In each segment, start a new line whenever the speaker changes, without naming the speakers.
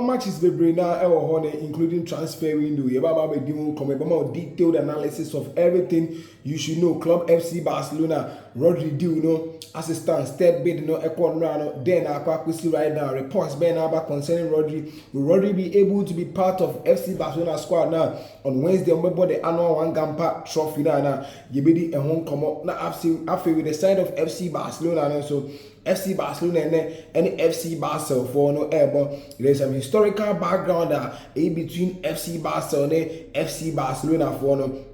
Matches bebree na ɛwɔ hɔ ne including transfer window. Yɛba be doing come more detailed analysis of everything you should know. Club FC Barcelona, Rodri deal no assistant third bid no echo no then akwakusi right now reports being about concerning Rodri. Will Rodri be able to be part of FC Barcelona squad now on Wednesday? Remember the annual one Gampa trophy now yebedi a home come up now after with the side of FC Barcelona and so FC Barcelona and FC Basel for no air. There's some historical background between FC Barcelona and FC Barcelona for no.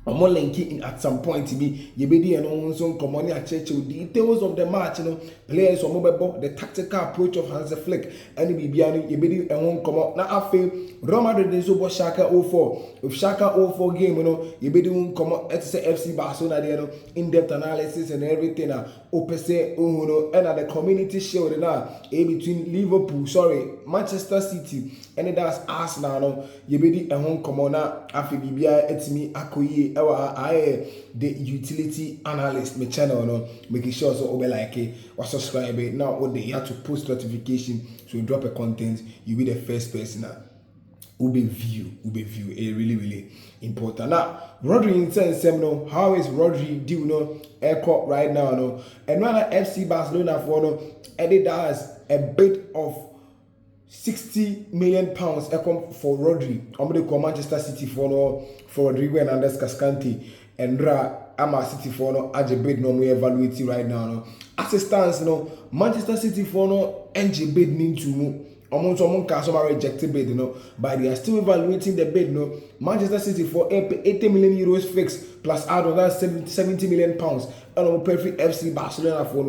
I'm more linking at some point to be you and also come on check details of the match, players or mobile the tactical approach of Hans Flick and the Bibiano you and won't come out. Now I feel Real Madrid is over Shaka 04. If Shaka 04 game, you won't come out at FC Barcelona in-depth analysis and everything opposite and at the community shield now between Manchester City and that's Arsenal you and won't come on now after Bibia it's me Akoye the utility analyst my channel making sure so over like it or subscribe it now what they have to post notification so you drop a content you be the first person will be view really important. Now Rodri in sense how is Rodri do airport right now and when FC Barcelona for and does a bit of £60 million for Rodri. I'm going to call Manchester City for Rodrigo and Anders Cascante and Ama City for Aje bid no we evaluate right now. As it stands, Manchester City for NG bid into someone can rejected bid, but they are still evaluating the bid. Manchester City for 80 million euros fixed plus add on that 70 million pounds. And perfect FC Barcelona for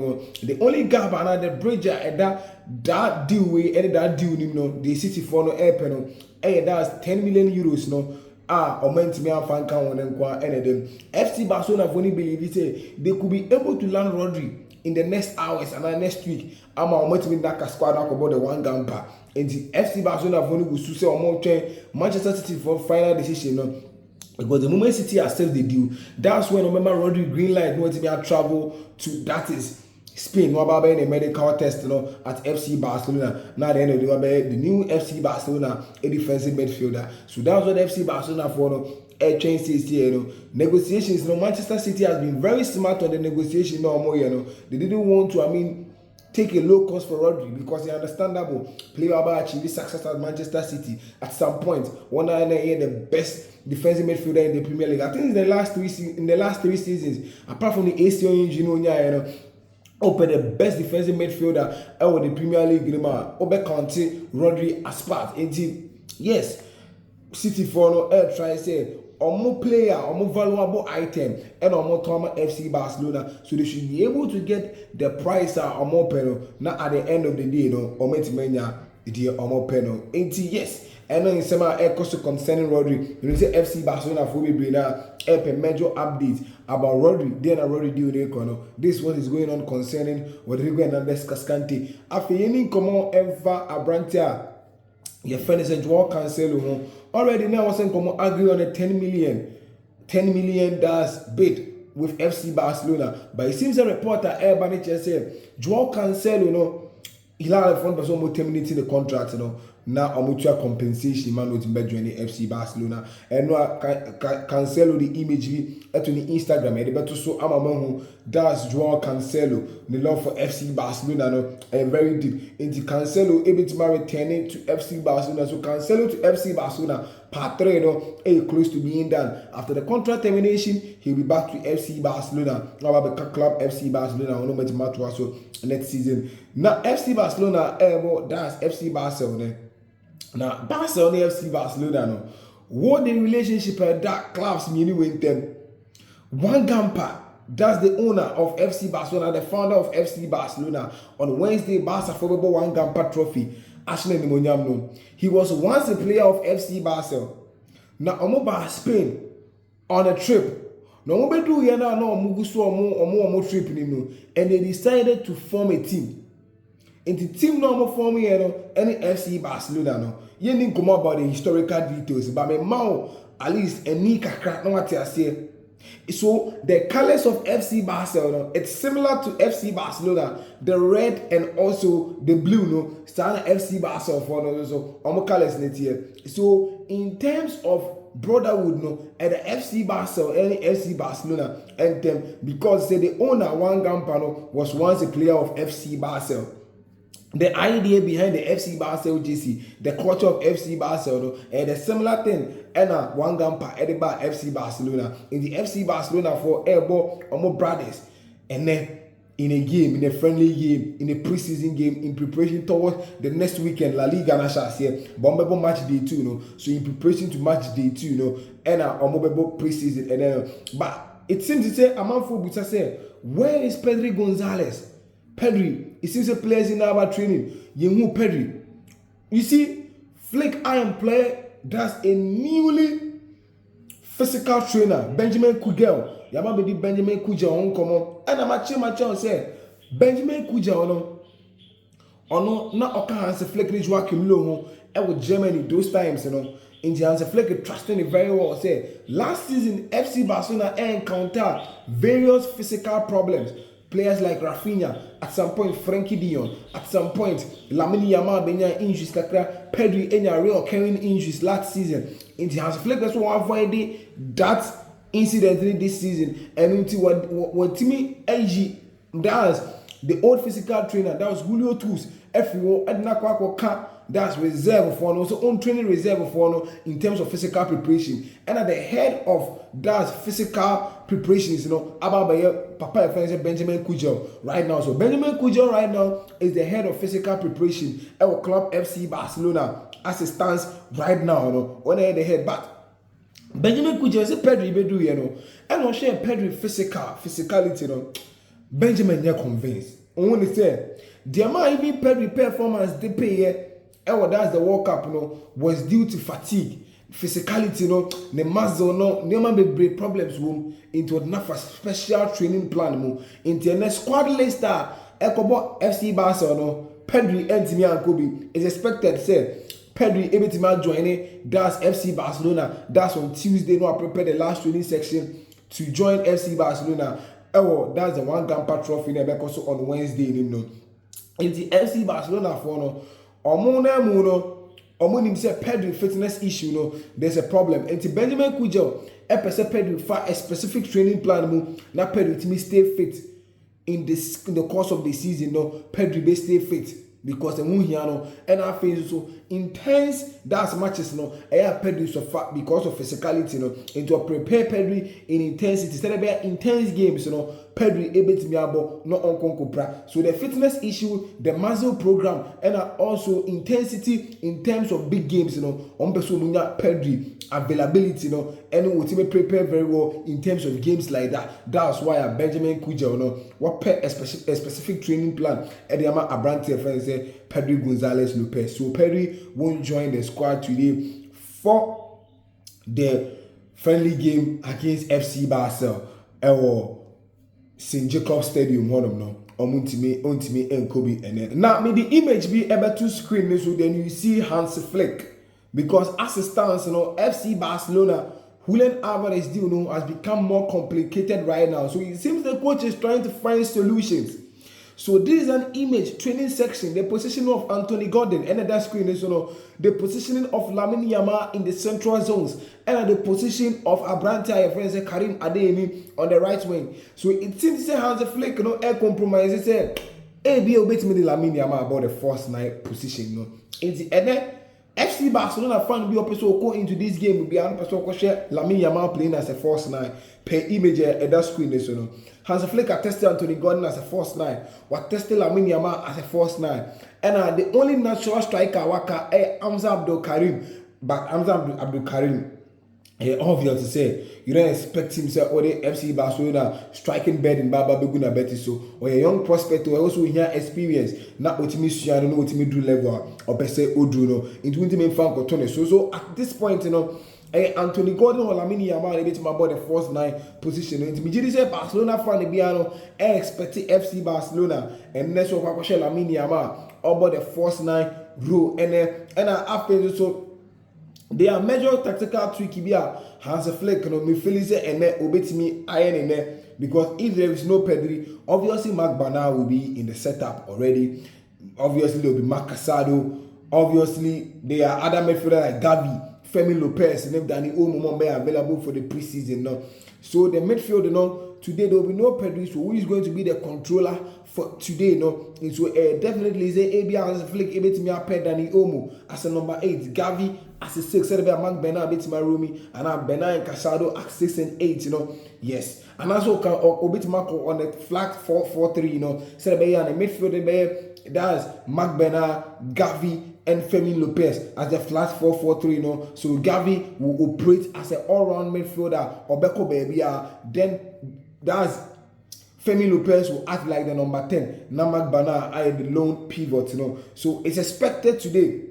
the only gap and the bridge at that deal way and that deal the City for air that's 10 million euros or meant to be a fan count and them FC Barcelona for believe they could be able to land Rodri in the next hours and next week. I'm going to that squad about the one gamper and the FC Barcelona for will say or more Manchester City for final decision because the moment City are still the deal, that's when remember Rodri green light want to be a travel to that is Spain. No about a medical test at FC Barcelona. Now the end of the new FC Barcelona a defensive midfielder. So that's what FC Barcelona for a change this year. Negotiations. Manchester City has been very smart on the negotiation. They didn't want to. Take a low cost for Rodri because it's understandable. Player about achieving success at Manchester City at some point. One year the best defensive midfielder in the Premier League. I think in the last three seasons, apart from the ACL injury, open the best defensive midfielder out the Premier League. Obe Conte, Rodri as part. Yes, City for try say. Or more player, or more valuable item, and or more Toma FC Barcelona, so they should be able to get the price or more penal. Not at the end of the day, or Metimania, the or more penal. Yes, and then in summer air cost concerning Rodri, you say FC Barcelona for me now a major update about Rodri. Then I already do the this what is going on concerning Rodrigo and Anders Cascante. After any common ever Abrantia. Your friend is a Joao Cancelo already now wasn't come agree on a $10 million bid with FC Barcelona. But it seems a reporter Urban said Joao Cancelo he had a fund person terminating the contract now a mutual compensation man with joining FC Barcelona and now Cancelo the image at the Instagram and better so amamu that's Joao Cancelo the love for FC Barcelona and very deep into Cancelo able to returning to FC Barcelona. So Cancelo to FC Barcelona part 3 close to being done after the contract termination. He'll be back to FC Barcelona now about club FC Barcelona no matter so next season. Now FC Barcelona that's FC Barcelona. Now Barcelona FC Barcelona what the relationship that clubs meaning with them. One Gampa, that's the owner of FC Barcelona, the founder of FC Barcelona. On Wednesday, Barca football one Gampa trophy. Ashley Nimonyam. He was once a player of FC Basel. Now Omoba Spain on a trip. No one do here now no mugusu or trip and they decided to form a team. And the team no form here any FC Barcelona You didn't come about the historical details, but my mouth at least a knee crack no what I say. So the colors of FC Barcelona, it's similar to FC Barcelona, the red and also the blue, no, stand FC Barcelona for no, so colors net here. So in terms of brotherhood, no, at the FC Barcelona, any FC Barcelona, and them because say the owner Juan Gampano was once a player of FC Barcelona. The idea behind the FC Basel JC, the culture of FC Barcelona, and the similar thing, and one gampa Edinburgh FC Barcelona. In the FC Barcelona for airborne or more brothers, and then in a game, in a friendly game, in a preseason game, in preparation towards the next weekend, La Liga National here, Bombebo match day 2, no. So in preparation to match day 2, no, and Bombebo preseason, and then but it seems to say a man for Buta say, where is Pedri Gonzalez? Pedri, it seems a players in our training. You Pedri. You see, Flick Iron player that's a newly physical trainer, Benjamin Kugel. Yama baby Benjamin Kugel on come on. And I'm a say Benjamin Kugel no na oka Hans Flick reach Joachim Low with Germany those times, you know. In the Hans Flick trusting it very well. Say last season FC Barcelona encountered various physical problems. Players like Rafinha, at some point Frankie Dion, at some point Lamine Yamal benya injuries kakra, Pedri enya real carrying injuries last season. In the Hans Flick that's what avoid that incident this season. And into what Timmy AG does, the old physical trainer, that was Julio Tools, everyone Edna Kwako that's reserve for no, so own training reserve for no in terms of physical preparation. And at the head of that physical preparations, you know, about Papa friend Benjamin Kujel right now. So Benjamin Kujel right now is the head of physical preparation at our club FC Barcelona as it stands right now, you know, when they're the head. But Benjamin Kujel is a Pedri Bedu, you know, and I'll share Pedri physicality, you know. Benjamin, you're convinced. I want to say, the amount even Pedri performance they pay. And that's the World Cup, you know, was due to fatigue, physicality, you know, the muscle, no, never be problems, into a special training plan, into a squad list that Ekobo FC Barcelona, Pedri and Timmy and Kobe is expected to say Pedri able to join that's FC Barcelona. That's on Tuesday. No, I prepared the last training section to join FC Barcelona. Oh, that's the one Gampa trophy never also on Wednesday, you know. In the FC Barcelona for no. Omo say Pedri fitness issue, no, there's a problem. And to Benjamin Kujel, Pedri for a specific training plan, na Pedri to stay fit in the course of the season, no, Pedri be stay fit because the no, and I feel so intense that's matches, no, Pedri so fat because of physicality, no, and to prepare Pedri in intensity, instead of intense games, you know. Pedri able to be able not on Konkopra. So the fitness issue, the muscle program, and also intensity in terms of big games, you know, on Pedri availability, you know, and we prepare very well in terms of games like that. That's why Benjamin Kujel, you know, what a specific training plan. And the amount Abrante friends say Pedri Gonzalez Lopez. So Pedri won't join the squad today for the friendly game against FC Basel. St. Jacob Stadium, one of them. Ontime and Kobe and then. Now, may the image be able to screen this, so then you see Hans Flick. Because as it stands, you know, FC Barcelona, Julian Alvarez deal, you know, has become more complicated right now. So it seems the coach is trying to find solutions. So this is an image training section, the position of Anthony Gordon, and that screen is, you know, the positioning of Lamine Yamal in the central zones, and the position of Abrante, friends, Karim Adeyemi on the right wing. So it seems to say Hans Flick, you know, air compromise. It said, "Hey, be obey me Lamine Yamal about the first night position, you know." And then FC Barcelona fan be also go into this game will be an person share Lamine Yamal playing as a false nine per image at that screen, you know. Hans Flick tested Anthony Gordon as a false nine, what tested Lamine Yamal as a false nine, and the only natural striker waka Hamza Abdul Karim, but Hamza Abdul Karim. Obvious to say, you don't expect him to say, oh, the FC Barcelona striking bed in Baba Beguna Betis, so or a young prospect who also here experience, not what me see, I don't know what me do level or per se Odruno, into me fan Cotone. So at this point, you know, Anthony Gordon or Lamine Yamal able to about the first nine position. And me say Barcelona fan the Biano, expect FC Barcelona and next one Lamine Yamal about the first nine row and after so. They are major tactical tweak bi a Hans Flick no me feel say ene obetimi iron ene, because if there is no Pedri, obviously Marc Bernal will be in the setup already. Obviously there will be Marc Casado. Obviously there are other midfielders like Gavi, Femi Lopez, and Danny Olmo may available for the preseason now. So the midfield, today there will be no Pedri, so who is going to be the controller for today, And so definitely say ABI Hans Flick ebetimi pair Danny Olmo as a number 8, Gavi as a 6, said about Marc Bernal ebetimi Rumi, and Bernal and Casado at 6 and 8, Yes. And also obetimi on the flat 4-4-3, said about the midfield that's Marc Bernal, Gavi, and Femi Lopez as the flat 4-4-3, So Gavi will operate as an all-round midfielder, Obeko Baby, then that's Femi Lopez will act like the number 10. Now Marc Bernal are the lone pivot, So it's expected today.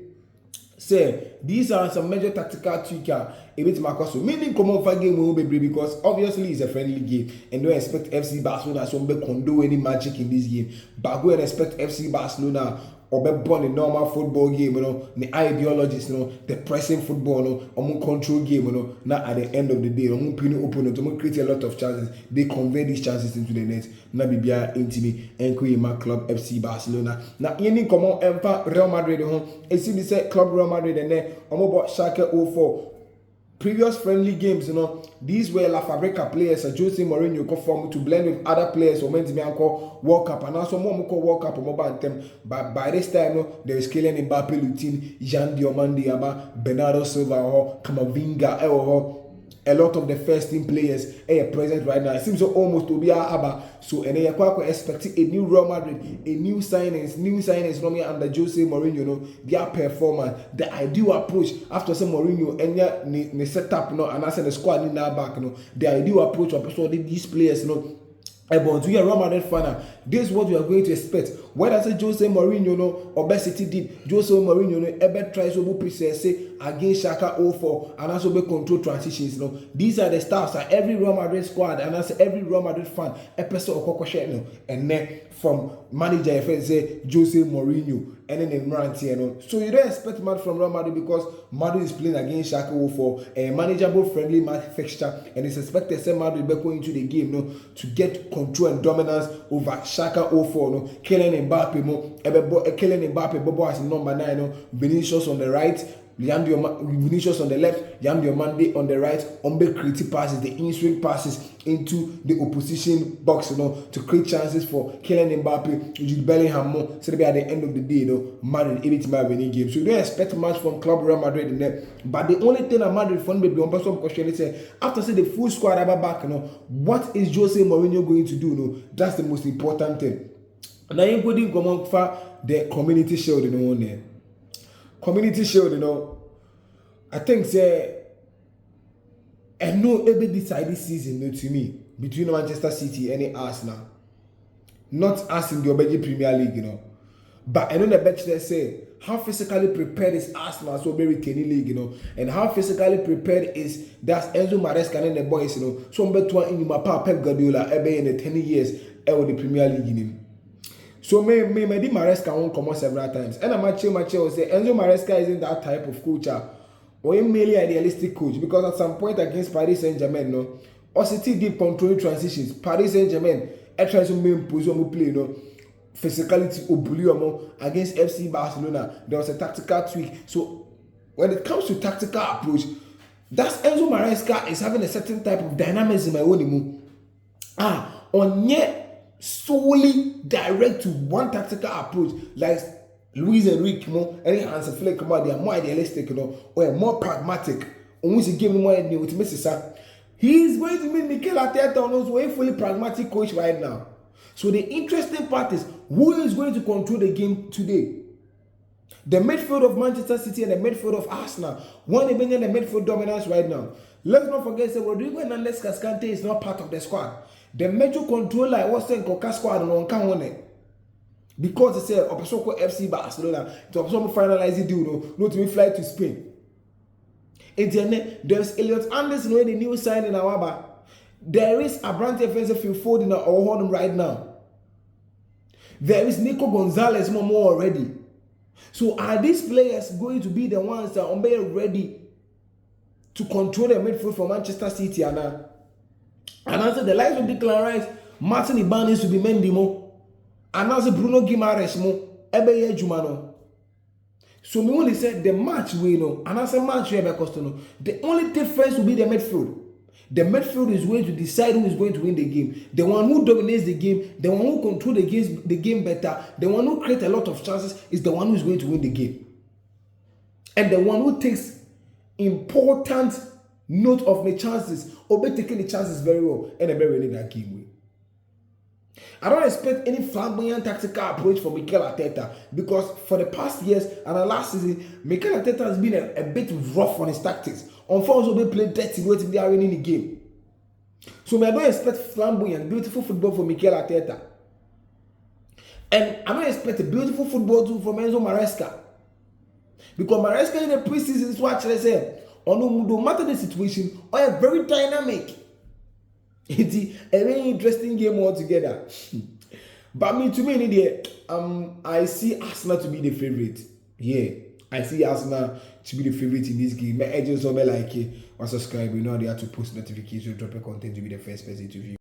Say these are some major tactical tweaker a bit Marcos. Meaning come on for game will be because obviously it's a friendly game and don't expect FC Barcelona to do any magic in this game. But go and expect FC Barcelona or be born a normal football game, the ideologies, the pressing football, control game, now at the end of the day, opponent, create a lot of chances. They convert these chances into the net. Now be intimate and create my club FC Barcelona. Now any come on Real Madrid it's in the club Real Madrid and then about Schalke 04. Previous friendly games, these were La Fabrica players, Jose Mourinho conformed to blend with other players who meant to be called World Cup, and also more World Cup mobile them. But by this time, there is Kylian Mbappe, Lutin, Jean Diomande, Bernardo Silva, Camavinga, a lot of the first team players are present right now. It seems almost to be Abba. So and they are expecting a new Real Madrid, a new signings under Jose Mourinho, their performance, the ideal approach after some Mourinho and the setup, and as the squad in that back, the ideal approach of these players, But to your Real Madrid fan, this is what you are going to expect. When I say Jose Mourinho, obesity did Jose Mourinho ever tries to process against Schalke 04 and also control transitions. These are the staffs that every Real Madrid squad and also every Real Madrid fan episode of Kokoshe, and then from manager say Jose Mourinho and then in Rantier. So you don't expect much from Real Madrid because Madrid is playing against Schalke 04, a manageable friendly match fixture, and it's expected to Madrid will go into the game to get control and dominance over Schalke 04. Kylian Mbappe, Bobo as number 9. Vinicius on the right, Vinicius on the left, Yan Diomande on the right. Ombe creative passes, the in-swing passes into the opposition box, to create chances for Kylian Mbappe, Jude Bellingham. So at the end of the day, Madrid able to win game. So you don't expect much from Club Real Madrid in there. But the only thing that Madrid fun be on person question is after the full squad are back, what is Jose Mourinho going to do? That's the most important thing. Now you going come on for the community shield, there. Community shield, I think say and no ever decide this season to me between Manchester City and Arsenal. Not us in the Obegi Premier League, But I know the bet say how physically prepared is Arsenal so very retaining league, and how physically prepared is that's Enzo Maresca and the boys, So I'm bet in my Pep Guardiola ever in the 10 years the Premier League. So may di Maresca won't come out several times. And I'm chill say Enzo Maresca isn't that type of coach or a merely idealistic coach, because at some point against Paris Saint-Germain, or City did control transitions. Paris Saint-Germain tries to make position play, physicality or against FC Barcelona. There was a tactical tweak. So when it comes to tactical approach, that's Enzo Maresca is having a certain type of dynamism. On yet solely direct to one tactical approach, like Luis Enrique, any Hans Flick, they are more idealistic, or more pragmatic. Almost give him more with Mrs. He is going to meet Mikel Arteta on a fully pragmatic coach right now. So the interesting part is who is going to control the game today? The midfield of Manchester City and the midfield of Arsenal. One is bringing the midfield dominance right now. Let's not forget that Rodrigo Hernandez Cascante is not part of the squad. The major controller I was saying Coca squad on it. Because they said Opasoko FC Barcelona to also finalize the deal, not to fly to Spain. And then there's Elliot Anderson, the new sign in Awaba. There is a brand defensive field folding our horn right now. There is Nico Gonzalez more already. So are these players going to be the ones that are ready to control the midfield for Manchester City and also the likes of Declan Rice, Martin Ibanez to be Mendimo, and also Bruno Guimaraes mo Ebeye Jumano. So me only said the match we know, and as a match we have no. The only difference will be the midfield. The midfield is going to decide who is going to win the game. The one who dominates the game, the one who controls the game better, the one who creates a lot of chances is the one who is going to win the game. And the one who takes important note of the chances, or be taking the chances very well, and a very that game way. I don't expect any flamboyant tactical approach from Mikel Arteta because for the past years and the last season, Mikel Arteta has been a bit rough on his tactics. Unfortunately, they play dirty waiting they are winning the game. So I don't expect flamboyant, beautiful football from Mikel Arteta. And I don't expect a beautiful football too from Enzo Maresca. Because Maresca in the preseason is what I say. No matter the situation, or a very dynamic. It's a very interesting game altogether. But to me, I see Arsenal to be the favorite. Yeah, I see Arsenal to be the favorite in this game. My agents will be like, or subscribe. You know, they have to post notifications, drop a content to be the first person to view.